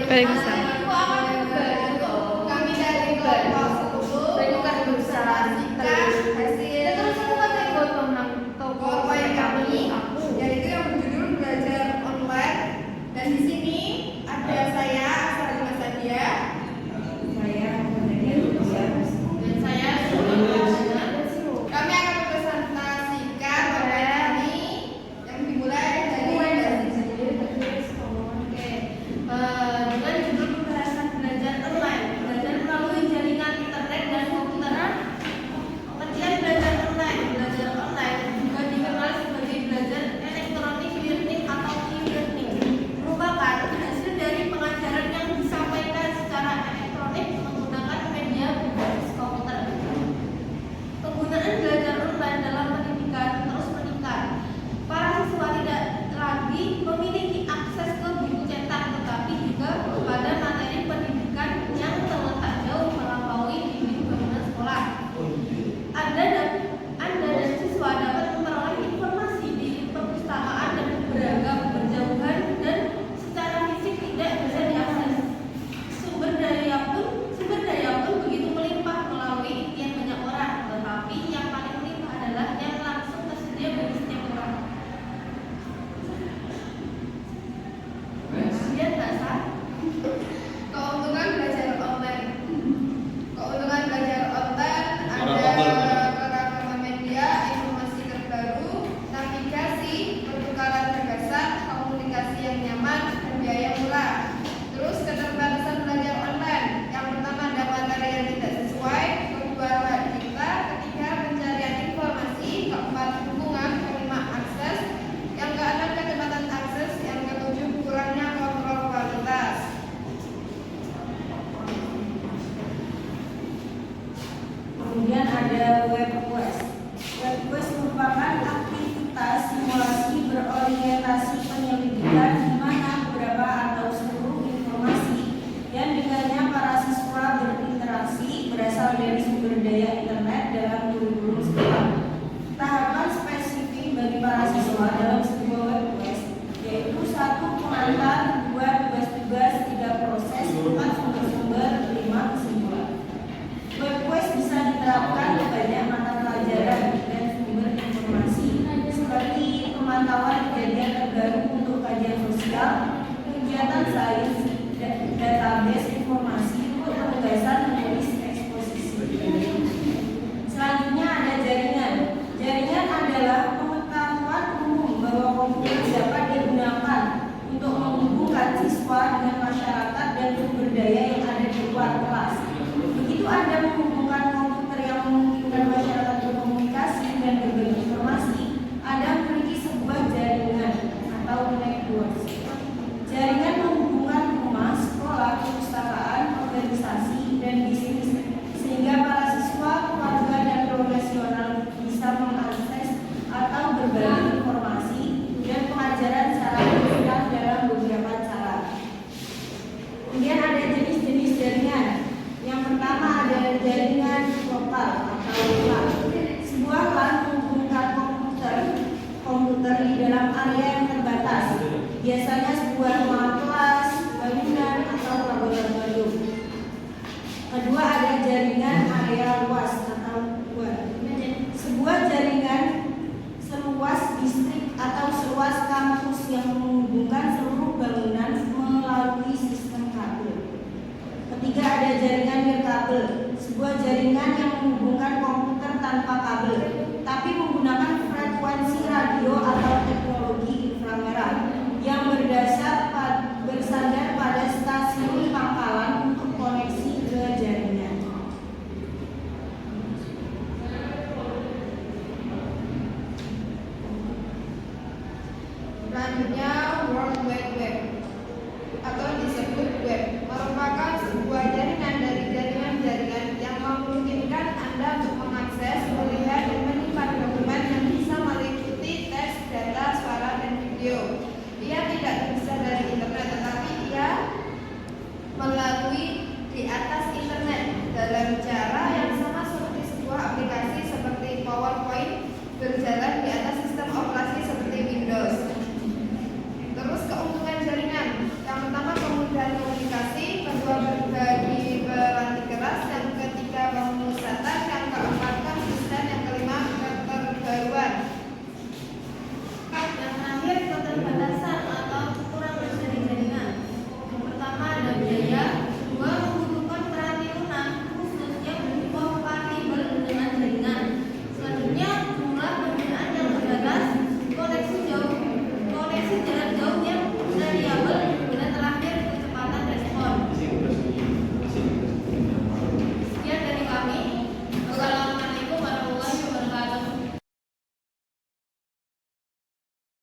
Waalaikumsalam. Kami dari kelompok 10 presentasikan hasil PowerPoint kami, yaitu yang berjudul belajar online. Dan di sini ada saya, Sarina Sadia, dan saya Suliana. Kami akan mempresentasikan PowerPoint kami yang dimulai dari dengan judul pembahasan belajar online, belajar melalui jaringan internet dan komputer. Pengertian belajar online juga dikenal sebagai belajar elektronik learning atau e-learning, merupakan hasil dari pengajaran yang disampaikan secara elektronik menggunakan media berbasis komputer. Penggunaan belajar online dalam pendidikan terus meningkat. Para siswa tidak lagi memiliki akses ke buku cetak, tetapi juga kepada materi pendidikan yang terletak jauh melampaui dinding bangunan sekolah. Anda dan siswa dapat memperoleh informasi di perpustakaan dan beragam berjauhan dan secara fisik tidak bisa diakses. Sumber daya pun begitu melimpah melalui impian banyak orang, tetapi yang paling melimpah adalah yang langsung tersedia bagi setiap orang. Kemudian dasar keuntungan belajar online. Keuntungan belajar online ada keragaman media, informasi terbaru, navigasi, pertukaran gagasan, komunikasi yang nyaman, dan biaya murah. Terus keterbatasan belajar online. Yang pertama ada materi yang tidak sesuai, kedua hak cipta, ketiga pencarian informasi, keempat dukungan, kelima akses, yang keenam kecepatan akses, yang ketujuh kurangnya kontrol kualitas. Kemudian ada web quest. Web quest merupakan aktivitas simulasi berorientasi penyelidikan di mana beberapa atau seluruh informasi yang dengannya para siswa berinteraksi berasal dari sumber daya internet dalam kurikulum sekolah. Tahapan spesifik bagi para siswa dalam sebuah web quest yaitu 1. Pengantar, 2. Tugas-tugas, 3. Proses, 4. Sumber-sumber, 5. Kesimpulan. Web quest bisa diterapkan banyak mata pelajaran dan sumber informasi seperti pemantauan kejadian terbaru untuk kajian sosial, kegiatan sains, database informasi untuk penugasan menulis eksposisi. Selanjutnya ada jaringan. Jaringan adalah pengetahuan umum bahwa komputer dapat digunakan untuk menghubungkan siswa dengan masyarakat dan sumber daya yang ada di luar kelas. Begitu Anda menghubungkan komputer yang memungkinkan masyarakat berkomunikasi dan berbagi informasi, Anda memiliki sebuah jaringan atau network. Jaringan menghubungkan rumah, sekolah, perpustakaan, organisasi, dan bisnis, sehingga para siswa, keluarga, dan profesional bisa mengakses atau berbagi informasi dan pengajaran secara digital dalam beberapa cara. Kemudian ada jenis-jenis jaringan. Yang pertama ada jaringan lokal atau LAN. Sebuah LAN menghubungkan komputer di dalam area yang terbatas, biasanya sebuah ruangan kelas, bangunan, atau laboratorium. Kedua ada jaringan area luas atau WAN. Sebuah jaringan seluas distrik atau seluas kampus yang menghubungkan seluruh bangunan melalui sistem kabel. Ketiga ada jaringan nirkabel, sebuah jaringan yang menghubungkan komputer tanpa kabel, tapi menggunakan frekuensi radio atau teknologi inframerah yang bersandar pada stasiun pangkalan untuk koneksi ke jaringan. Selanjutnya World Wide Web atau disebut web, merupakan sebuah jaringan